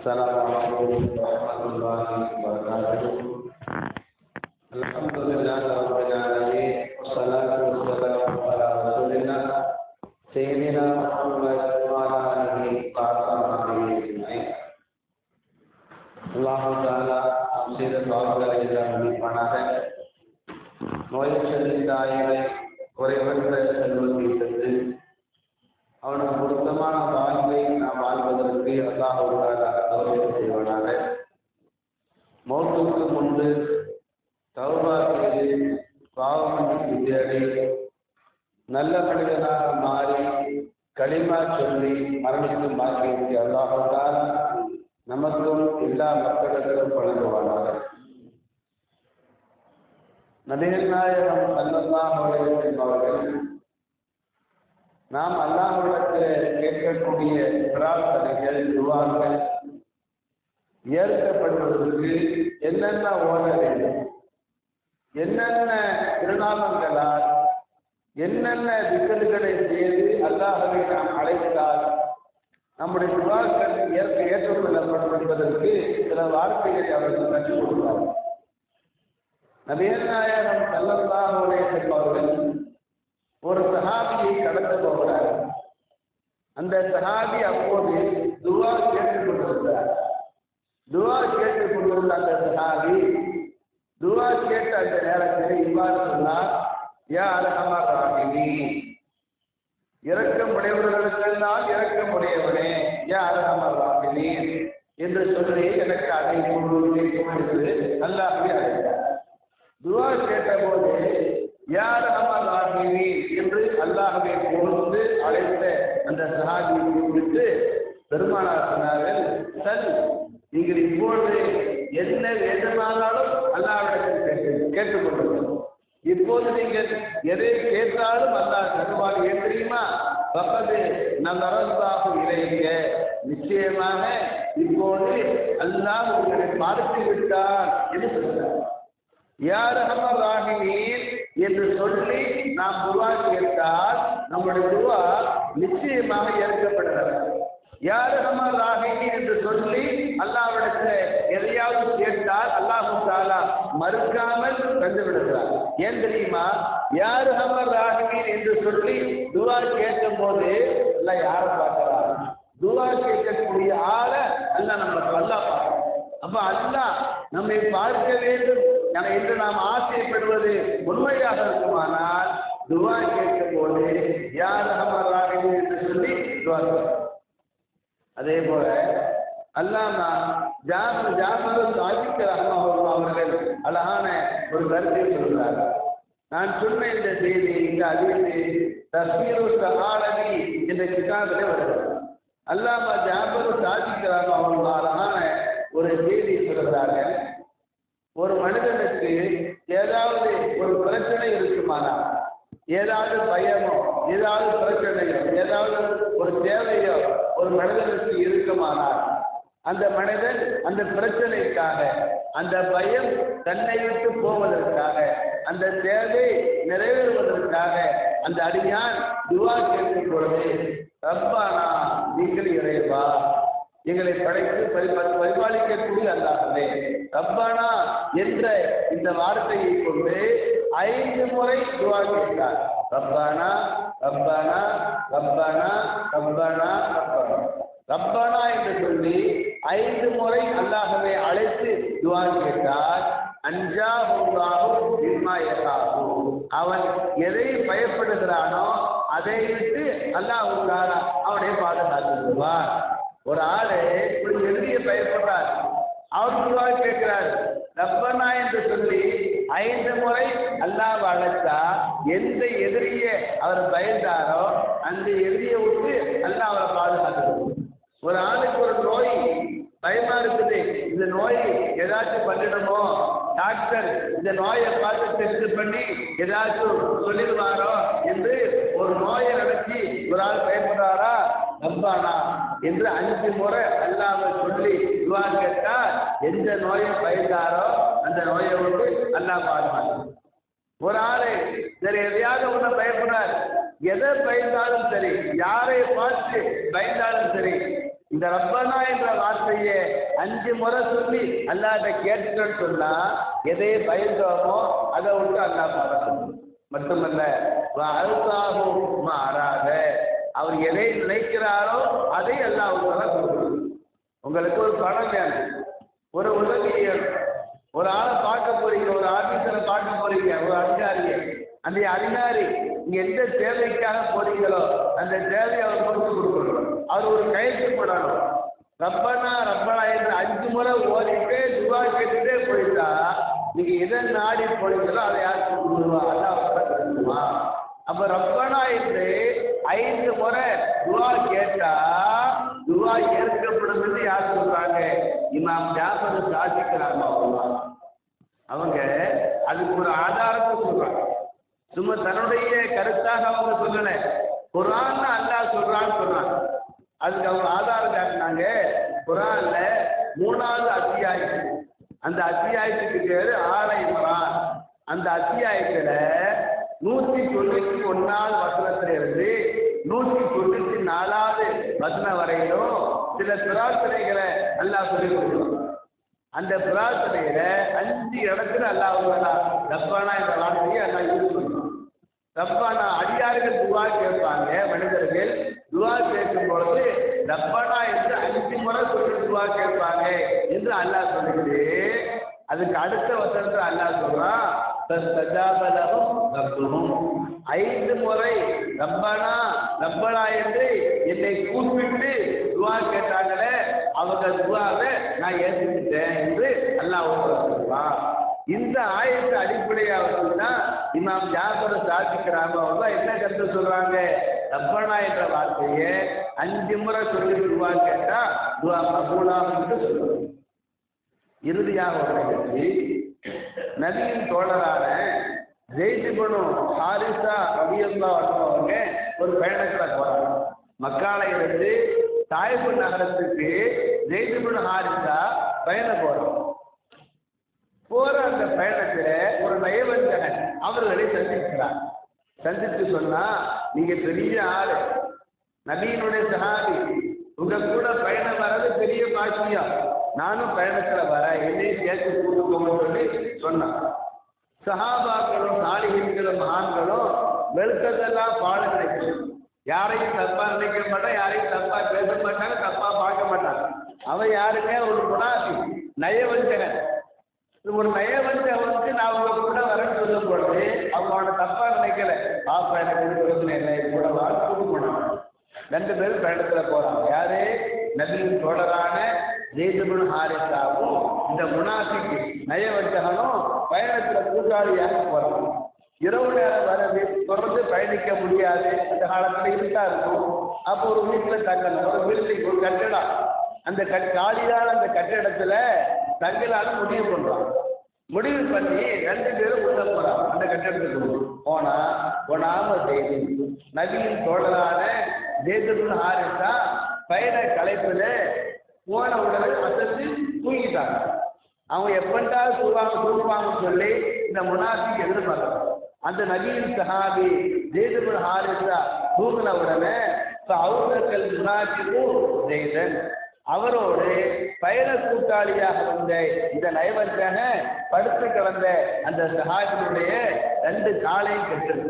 السلام عليكم ورحمة الله وبركاته. الحمد لله رب العالمين والصلاة والسلام على رسول الله سيدنا محمد وعلى آله وصحبه أجمعين. الله تعالى நாம் செய்த பாவங்களை எல்லாம் மன்னிப்பானாக. நோயற்ற தாயினை குறைவற்ற செல்வத்தை தந்து அவனுக்கு பொருத்தமான வாழ்வை நாம் வாழ்வதற்கு அல்லாஹ் தௌஃபீக் செய்வானாக. மௌத்துக்கு முன்பு தௌபா செய்து பாவமன்னிப்பு தேடி நல்ல மனிதனாக மாறி களிமா சொல்லி மரணிக்கும் பாக்கியத்தை அல்லாஹ் நமக்கும் எல்லா மக்களுக்கும் வழங்குவானாக. நபிகள் நாயகம் ஸல்லல்லாஹு அலைஹி வஸல்லம் அவர்கள் நாம் அல்லாஹ்விடத்தில் கேட்கக்கூடிய பிரார்த்தனைகள் துஆக்கள் ஏற்கப்படுவதற்கு என்னென்ன ஓத வேண்டும், என்னென்ன திருநாமங்களால் என்னென்ன திக்ருகளை செய்து அல்லாஹ்வை நாம் அழைத்தால் நம்முடைய துஆக்கள் ஏற்றுக்கொள்ளப்படும் என்பதற்கு சில வார்த்தைகளை அவர்கள் கற்றுக் கொடுத்தார்கள். நபிகள் நாயகம் ஸல்லல்லாஹு அலைஹி வஸல்லம் அவர்கள் ஒரு சஹாபியை கடந்து போகிறார். அந்த சஹாபி அப்போது துஆ கேட்டுக் கொண்டிருந்தார். துஆ கேட்டுக் கொண்டிருந்த அந்த சஹாபி துஆ கேட்ட அந்த நேரத்தில் இவ்வாறு சொன்னார், யா அர்ஹமர் ராஹிமீன், இரக்கமுடையவர்களுக்கெல்லாம் இரக்கமுடையவனே, யா அர்ஹமர் ராஹிமீன் என்று சொல்லி எனக்கு அதை கொண்டு அல்லாஹ்வை அழைத்தார். துஆ கேட்டபோது யா அர்ஹமர் ராஹிமீன் என்று அல்லாஹ்வை புகழ்ந்து அழைத்த அந்த சஹாபியை குறித்து பெருமானார் சொன்னார்கள், சல், நீங்கள் இப்பொழுது என்ன வேண்டுமானாலும் அல்லாஹ்விடத்தில் கேட்டுக்கொள்ளுங்கள். இப்போது நீங்கள் எதை கேட்டாலும் அல்லாஹ் தருவார். ஏன் தெரியுமா? பக்கத்து நல்லாஹு இறைங்க, நிச்சயமாக இப்போது அல்லாஹ் உங்களை பார்த்து விட்டார் என்று சொல்கிறார். யா அர்ஹமர் ராஹிமீன் என்று சொல்லி நாம் துஆ கேட்டால் நம்முடைய துஆ நிச்சயமாக ஏற்கப்படுகிறது. யா அர்ஹமர் ராஹிமீன் என்று சொல்லி அல்லாஹ்விடத்தில் எதையாவது கேட்டால் அல்லாஹ் தஆலா மறுக்காமல் தந்து விடுகிறார். ஏன் தெரியுமா? யா அர்ஹமர் ராஹிமீன் என்று சொல்லி துஆ கேட்கும் போது அல்லாஹ் யாரை பார்க்கிறார்? துஆ கேட்கக்கூடிய ஆளை அல்லாஹ் நம்ம அல்லாஹ் பார்க்கிறார். அப்ப அல்லாஹ் நம்மை பார்க்க வேண்டும் என்று நாம் ஆசைப்படுவது உண்மையாக இருக்குமானால் துஆ கேட்கும் போது யா அர்ஹமர் ராஹிமீன் என்று சொல்லி துஆ செய்யணும். அதே போல அல்லாமா ஜாஃபர் சாதிக் ரஹ்மத்துல்லாஹி அவர்கள் அழகான ஒரு கருத்தை சொல்கிறார்கள். நான் சொன்ன இந்த செய்தி இந்த ஹதீஸை தஃசீரு ஸஹாலி என்ற கிதாபிலே வருகிறது. அல்லாமா ஜாஃபர் சாதிக் ரஹ்மத்துல்லாஹி அழகான ஒரு செய்தி சொல்கிறார்கள். ஒரு மனிதனுக்கு ஏதாவது ஒரு பிரச்சனை இருக்குமானால், ஏதாவது பயமோ ஏதாவது பிரச்சனையோ ஏதாவது ஒரு தேவையோ ஒரு மனிதனுக்கு இருக்குமானால், அந்த மனிதன் அந்த பிரச்சனைக்காக, அந்த பயம் தன்னை விட்டு போவதற்காக, அந்த தேவை நிறைவேறுவதற்காக அந்த அடியான் துஆ கேட்கும் பொழுது, ரப்பானா, நீங்கள் இறைவா, எங்களை படைத்து பரிபாலிக்கக்கூடிய அல்லாஹ்வே, ரப்பானா என்ற இந்த வார்த்தையை கொண்டு 5 முறை துஆ கேட்டார். ரப்பானா ரப்பானா ரப்பானா ரப்பானா ரப்பானா ரப்பானா என்று சொல்லி 5 முறை அல்லாஹ்வை அழைத்து துஆ கேட்டார். அன்ஜாஹுல்லாஹு பிமா யஹாபு, அவன் எதை பயப்படுகிறானோ அதை விட்டு அல்லாஹ் தஆலா அவனை பாதுகாத்துவார். ஒரு ஆளு ஒரு எதிரியை பயப்படுறார், அவர் துஆ கேட்கிறார், ரப்பனா என்று சொல்லி 5 முறை அல்லாஹ் அழைத்தா எந்த எதிரியை அவர் பயந்தாரோ அந்த எதிரியை விட்டு அல்லாஹ் அவரை பாதுகாத்துவார். ஒரு ஆளுக்கு ஒரு நோய் பயமா இருக்குது, இந்த நோய் ஏதாச்சும் பண்ணிடுமோ, டாக்டர் இந்த நோயை பார்த்து டெஸ்ட் பண்ணி ஏதாச்சும் சொல்லிடுவாரோ என்று ஒரு நோயை நினைச்சு ஒரு ஆள் பயப்படுறாரா, ரப்பானா என்று 5 முறை அல்லாஹ்வை சொல்லி துஆ கேட்டா எந்த நோயை பயந்தாரோ அந்த நோயை விட்டு அல்லாஹ் பாதுகாத்துவார். ஒரு ஆளு சரி எதையாவது ஒண்ணு பயப்படுறார், எதை பயந்தாலும் சரி, யாரை பார்த்து பயந்தாலும் சரி, இந்த ரப்பனா என்ற வார்த்தையை 5 முறை சொல்லி அல்லாஹ்ட்ட கேட்டுட்டோன்னு சொன்னா எதை பயந்தோமோ அதை விட்டு அல்லாஹ் மறக்கணும். மட்டுமல்ல அழுத்தாகும் மாறாத அவர் எதை நினைக்கிறாரோ அதை அல்லாஹ் கொடுக்கணும். உங்களுக்கு ஒரு பணம் வேணும், ஒரு உதவி வேணும், ஒரு ஆளை பார்க்க போறீங்க, ஒரு ஆபீஸரை பார்க்க போறீங்க, ஒரு அதிகாரியை, அந்த அதிகாரி நீங்க எந்த தேவைக்காக போறீங்களோ அந்த தேவையை அவர் கொடுத்து கொடுக்கணும். அவர் ஒரு கையெழுத்து போடணும். ரப்பனா ரப்பனா என்று 5 முறை ஓதிட்டு துவா கேட்டுட்டே போயிட்டா நீங்க எதை நாடி போனீங்களோ அதை யார் கொடுத்துருவா? அல்லாஹ். அப்ப ரப்பனா என்று 5 முறை துவா கேட்டா துவா ஏற்கப்படும் என்று யார் சொல்றாங்க? இமாம் ஜாஃபர் சாதிக்கிறாங்க. அவங்க அதுக்கு ஒரு ஆதாரத்தை சொல்றாங்க. சும்மா தன்னுடைய கருத்தாக அவங்க சொல்லல, குர்ஆன்ல அல்லாஹ் சொல்றான்னு சொல்றாங்க. அதுக்கு அவங்க ஆதாரம் காட்டினாங்க. குர்ஆன்ல 3வது அத்தியாயம், அந்த அத்தியாயத்துக்கு பேரு ஆல இம்ரான். அந்த அத்தியாயத்துல 191வது வசனத்திலிருந்து 194வது வசனம் வரையிலும் சில பிரார்த்தனைகளை அல்லாஹ் சொல்லிக் கொடுக்கணும். அந்த பிரார்த்தனையில 5 இடத்துல அல்லாஹ் ரப்பானா என்ற வார்த்தையை அல்லாஹ் யூஸ் பண்ணுவான். ரப்பானா அடியார்கள் துவா கேட்பாங்க, மனிதர்கள் துவா கேட்கும் பொழுது ரப்பானா என்று 5 முறை சொல்லி துவா கேட்பாங்க என்று அல்லாஹ் சொல்லிட்டு அதுக்கு அடுத்த வசனத்தில் அல்லாஹ் சொல்றான் 5 முறை ரப்பனா ரப்பனா என்று என்னை கூப்பிட்டு துவா கேட்டாங்களே அவங்க துவாவை நான் ஏற்றுக்கிட்டேன் என்று அல்லாஹ் சொல்றான். இந்த ஆயத்தை அடிப்படையாக வச்சுதான் இமாம் ஜாஃபர் சாதிக்கிறாங்க. அவங்க என்ன கருத்து சொல்றாங்க? ரப்பனா என்ற வார்த்தையை 5 முறை சொல்லி துவா கேட்டா துவா மகூலாக என்று சொல்றாங்க. இறுதியாக ஒரு நிகழ்ச்சி, நபியின் தோழரான ஜெயித் இப்னு ஹாரிஸா ரலியல்லாஹு அன்ஹு அவங்க ஒரு பயணத்துல போறாங்க. மக்கால இருந்து தாயிஃப் நகரத்துக்கு ஜெயித் இப்னு ஹாரிஸா பயணம் போற அந்த பயணத்துல ஒரு நயவஞ்சகன் அவர்களை சந்திக்கிறார். சந்தித்து சொன்னா, நீங்க பெரிய ஆளு, நபியினுடைய சஹாபி, உங்க கூட பயணம் வர்றது பெரிய பாக்கியம், நானும் பயணத்துல வர என்னையும் சேர்த்து கூட்டுக்கோன்னு சொல்லி சொன்னான். சஹாபாக்களும் சாலிஹீன்களும் மகான்களும் வெளுத்ததெல்லாம் பாட நினைக்கணும். யாரையும் தப்பா நினைக்க மாட்டான், யாரையும் தப்பா பேச மாட்டாங்க, தப்பா பார்க்க மாட்டாங்க. அவன் யாருங்க? ஒரு முனாஃபி, நயவஞ்சகன். ஒரு நயவஞ்சகனுக்கு நான் உங்க கூட வரேன்னு சொல்லும் பொழுது அவங்களோட தப்பா நினைக்கல, பாப்பா எனக்கு பிரச்சனை இல்லை, கூட வாழ்க்கை போனாங்க. 2 பேரும் பயணத்துல போறாங்க. யாரு? நபியின் தோழரான ஜெயித் இப்னு ஹாரிஸாவும் இந்த முனாஃபிக் நயவஞ்சகனும் பயணத்துல கூட்டாளியாக போறாங்க. இரவு நேரம் வரது தொடர்ந்து பயணிக்க முடியாது, அந்த காலத்துல இருட்டா இருக்கும். அப்போ ஒரு வீட்டுல தங்கணும், ஒரு பில்டிங், ஒரு கட்டிடம், அந்த காலியான அந்த கட்டிடத்துல தங்கலால முடிவு பண்றாங்க. முடிவு பண்ணி 2 பேரும் உள்ள போறாங்க. அந்த கட்டிடத்துக்கு போனாம செய்தி நபியின் தோழரான ஜெயித் இப்னு ஹாரிஸா பயண கலைப்புல போன உடனே அசத்து தூங்கிட்டாங்க. அவங்க எப்பண்டா தூங்குவாங்கன்னு சொல்லி இந்த முனாஃபிக் எதிர்பார்க்கறாங்க. அந்த நபியின் சஹாபி ஜெயித் இப்னு ஹாரிஸா தூங்கின உடனே அவுதக்கல் முனாஃபிக்கும் ஜெயிதன் அவரோடு பயண கூட்டாளியாக வந்த இந்த நயவஞ்சகன் படுத்து கிடந்த அந்த சஹாபியுடைய 2 காலையும் கெட்டது,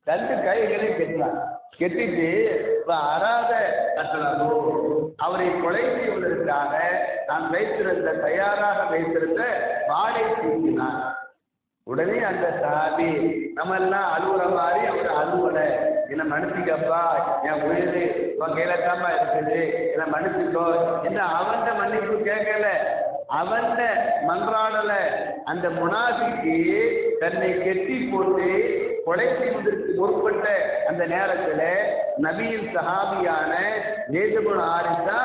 2 கைகளையும் கெட்டினார். கெட்டிட்டு அறாத கட்டணமோ அவரை கொலை செய்வதற்காக நான் வைத்திருந்த தயாராக வைத்திருந்த வாளை தூக்கினார். உடனே அந்த சஹாபி நம்ம எல்லாம் அழுகுற மாதிரி அவர் அழுவலை, என்னை மன்னிச்சுக்கப்பா, என் உயிர் உன் கையிலக்காம இருக்குது, என்னை மன்னிச்சுக்கோ என்று அவன்கிட்ட மன்னிப்பு கேட்கல, அவன்கிட்ட மன்றாடல. அந்த முனாஃபிக்கு தன்னை கெட்டி போட்டு கொலை செய்வதற்கு முற்பட்ட அந்த நேரத்தில் நபியின் சஹாபியான ஜெயித் இப்னு ஹாரிஸா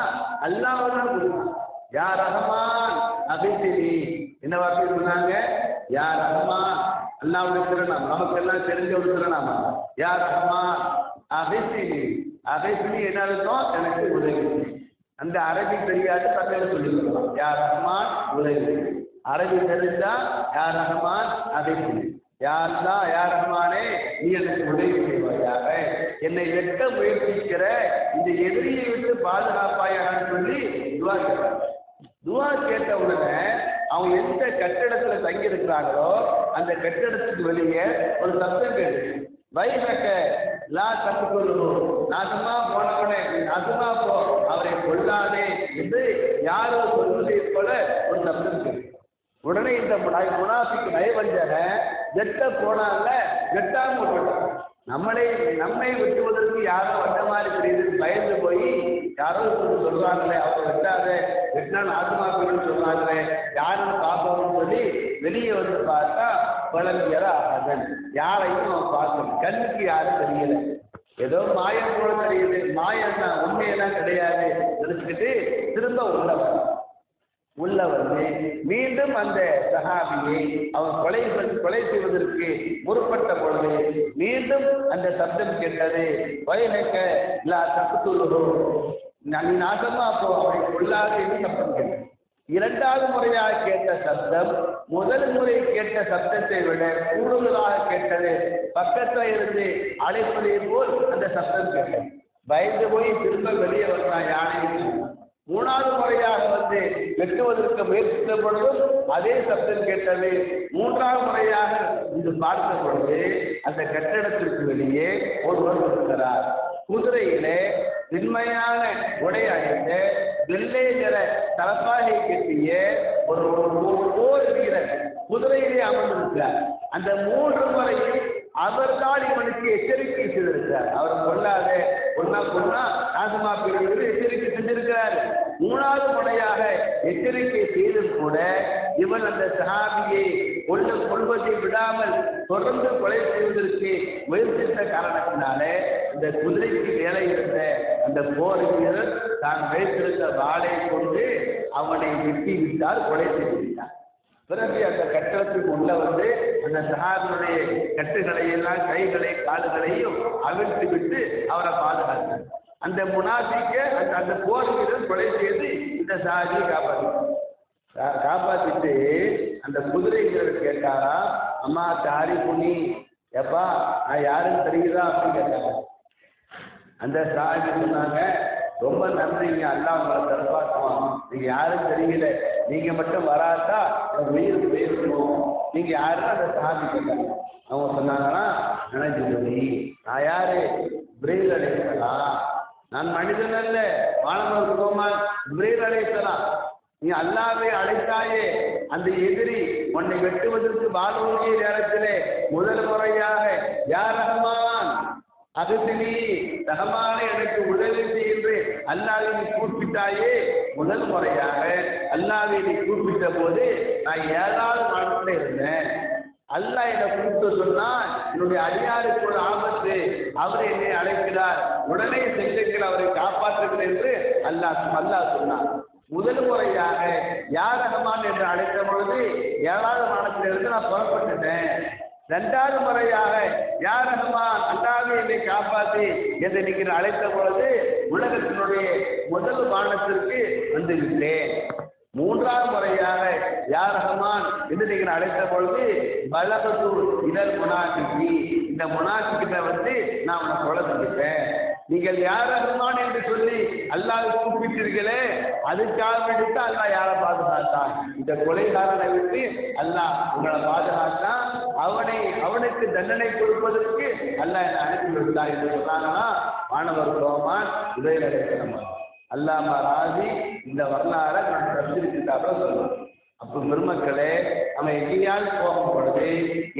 அல்லாஹ்வுதான் கொடுத்தான். யா ரஹ்மான் அபிசினி, என்ன வார்த்தை சொன்னாங்க? யா ரஹ்மான், அல்லாஹ்வுடைய திருநாமம், நமக்கெல்லாம் தெரிஞ்ச ஒரு திருநாமம். யா ரஹ்மான் அபிசினி, அபிசினி என்ன அர்த்தம்? எனக்கு உதவி. அந்த அரபி தெரியாது, தமிழ் சொல்லிக் கொடுக்கலாம். யா ரஹ்மான் உதவி. அரபி தெரிஞ்சா யா ரஹ்மான் அபிசினி, யாருந்தா யா ரஹ்மானே நீ எனக்கு உதவி செய்வாயாக, என்னை வெட்ட முயற்சிக்கிற இந்த எதிரியை விட்டு பாதுகாப்பாயான்னு சொல்லி துவா கேட்கிறார். துவா கேட்ட உடனே அவங்க எந்த கட்டிடத்துல தங்கி இருக்கிறாங்களோ அந்த கட்டிடத்துக்கு வெளியே ஒரு சத்தம் கேட்டு வைரக்க லா தப்புக்கொள்ளு நாசமா போனவனே நாசமா போ அவரை கொள்ளாதே என்று யாரோ சொல்வதை போல ஒரு சத்தம் கேட்டு உடனே இந்த முனாஃபிக்கு நயவஞ்சக கெட்ட போனால கெட்டாம போட்டான். நம்மை வெட்டுவதற்கு யாரோ வந்த மாதிரி தெரியுது பயந்து போய் யாரோ சொல்றாங்களே அவங்க வெட்டாத வெட்டினா நாசமாக்கணும்னு சொல்றாங்களே யாருன்னு பார்க்கணும்னு சொல்லி வெளியே வந்து பார்த்தா குழந்தையரா அதன் யாரையும் அவன் பார்க்கணும். கண்ணுக்கு யாரும் தெரியல, ஏதோ மாயம் போல தெரியுது. மாயம் தான், உண்மையெல்லாம் கிடையாது நினைச்சுக்கிட்டு திரும்ப உள்ள வந்து மீண்டும் அந்த சஹாபியை அவன் கொலை செய்வதற்கு முற்பட்ட பொழுது மீண்டும் அந்த சப்தம் கேட்டது. வயலுக்க இல்லா தப்புத்துள்ளோ நீ நாசமா போ அவனை கொள்ளாது என்று சப்தம் கேட்டது. இரண்டாவது முறையாக கேட்ட சப்தம் முதல் முறை கேட்ட சப்தத்தை விட கூடுதலாக கேட்டது. பக்கத்தில் இருந்து அழைப்பதை போல் அந்த சப்தம் கேட்டது. பயந்து போய் திரும்ப வெளியே வந்தான் யானை. மூணாவது முறையாக வந்து வெட்டுவதற்கு முயற்சித்த பொழுதும் அதே சப்தம் கேட்டது. மூன்றாவது முறையாக இன்று பார்த்த பொழுது அந்த கட்டிடத்திற்கு வெளியே ஒருவர் இருக்கிறார். குதிரையிலே திண்மையான உடை அணிந்த வெள்ளை நிற தலப்பாகை கட்டிய ஒரு போர் வீரர் குதிரையிலே அமர்ந்திருக்கிறார். அந்த மூன்று முறையும் அவர்தான் இவனுக்கு எச்சரிக்கை செய்திருக்கிறார். அவர் கொள்ளாத பொண்ணா நாசமா பிரிவு எச்சரிக்கை செஞ்சிருக்கிறார். மூணாவது முறையாக எச்சரிக்கை செய்தும் கூட இவன் அந்த சஹாபியை கொள்வதை விடாமல் தொடர்ந்து கொலை செய்வதற்கு முயற்சித்த காரணத்தினாலே இந்த குதிரைக்கு மேலே இருந்த அந்த போர் வீரர் தான் வைத்திருந்த வாளை கொண்டு அவனை வெட்டி விட்டார், கொலை செய்து விட்டார். பிறகு அந்த கட்டடத்துக்கு உள்ள வந்து அந்த சஹாபியுடைய கட்டுகளை எல்லாம் கைகளை கால்களையும் அவிழ்த்து விட்டு அவரை பாதுகாத்தார். அந்த முனாஃபிக்க அந்த போர் வீரர் கொலை செய்து இந்த சஹாபியை காப்பாத்திட்டு அந்த குதிரை வீரர் கேட்டாரா, அம்மா தாரி புனி எப்பா நான் யாருன்னு தெரியுதா அப்படின்னு கேட்டாங்க. அந்த சஹாபி சொன்னாங்க, ரொம்ப நன்றிங்க, அல்லாஹ் உங்களை தற்பாக்குவான். நீங்க யாரும் தெரியல, நீங்க மட்டும் வராட்டா உயிருக்கு போயிருக்கணும். நீங்க யாருன்னு அந்த சஹாபி கேட்டாங்க. அவங்க சொன்னாங்கன்னா, நினைச்சு நான் யாரு ஜிப்ரீல் அலைஹிஸ்ஸலாம், நான் மனிதன் அல்ல, வானவர் கோமான் ஜிப்ரீல் அலைஹிஸ்ஸலாம். நீ அல்லாஹ்வை அழைத்தாயே, அந்த எதிரி உன்னை வெட்டுவதற்கு வாழ்வுடைய நேரத்திலே முதல் முறையாக யார் ரஹ்மான் அகத்தினி ரஹ்மானை எனக்கு உதவி செய்து அல்லாஹ்வை நீ கூப்பிட்டாயே, முதல் முறையாக அல்லாஹ்வை நீ கூப்பிட்ட போது நான் 7வது மாதத்துல இருந்தேன். அல்லாஹ் என்னை கூப்பிட்டு சொன்னால் என்னுடைய அடியாருக்கு ஒரு ஆபத்து, அவர் என்னை அழைக்கிறார், உடனே செல்லுங்கள் அவரை காப்பாற்றுங்கள் என்று அல்லாஹ் சொன்னார். முதல் முறையாக யார் ரஹ்மான் என்று அழைத்த பொழுது 7வது மாதத்திலிருந்து நான் புறப்பட்டுட்டேன். 2வது முறையாக யார் ரஹ்மான் அல்லாஹ்வை என்னை காப்பாற்றி என்று நீங்கள் அழைத்த பொழுது உலகத்தினுடைய முதல் வானத்திற்கு வந்து விட்டேன். 3வது முறையாக யார் ரஹ்மான் என்று நீங்கள் அழைத்த பொழுது பலகத்து இதழ் முனாஃபிகி, இந்த முனாஃபிகிட்ட வந்து நான் உன்னை கொலை செஞ்சுட்டேன். நீங்கள் யார் ரஹ்மான் என்று சொல்லி அல்லாஹ் கூப்பிட்டீர்களே, அதுக்காக விட்டு அல்லாஹ் யாரை பாதுகாத்தான்? இந்த கொலைகாரனை விட்டு அல்லாஹ் உங்களை பாதுகாத்தான். அவனுக்கு தண்டனை கொடுப்பதற்கு அல்லாஹ் என்னை அனுப்பி விட்டார் என்று சொன்னாங்கன்னா மாணவர் கோமான் உதயநிலை அலைஹிஸ்ஸலாம் அல்லாமா ராஜி இந்த வரலாறை நான் தப்பிருக்கின்றார்கள் சொல்லுவோம். அப்போ பெருமக்களே, நம்ம எங்கேயாவது போகும் பொழுது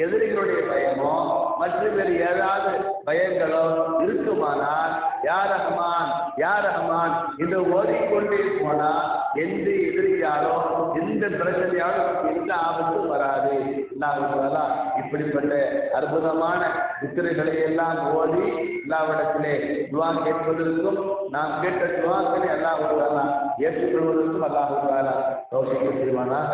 எதிரிகளுடைய பயமோ மற்ற வேறு ஏதாவது பயங்களோ இருக்குமானால் யார் ரஹ்மான் யார் ரஹ்மான் என்று ஓதிக்கொண்டே போனால் எந்த எதிரியாலோ எந்த பிரச்சனையாலும் எந்த ஆபத்தும் வராது. அல்லாஹ் இப்படிப்பட்ட அற்புதமான திக்ருகளை எல்லாம் ஓதி அல்லாஹ்விடத்திலே துஆ கேட்பதற்கும் நாம் கேட்ட துஆக்களை அல்லாஹ் ஏற்றுக்கொள்வதற்கும் அல்லாஹ் தௌஃபீக் செய்வானாக.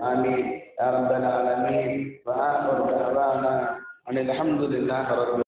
ஆமீன் யா ரப்பல் ஆலமீன். வ ஆகிரு தஅவானா அனில் ஹம்துலில்லாஹி ரப்பில்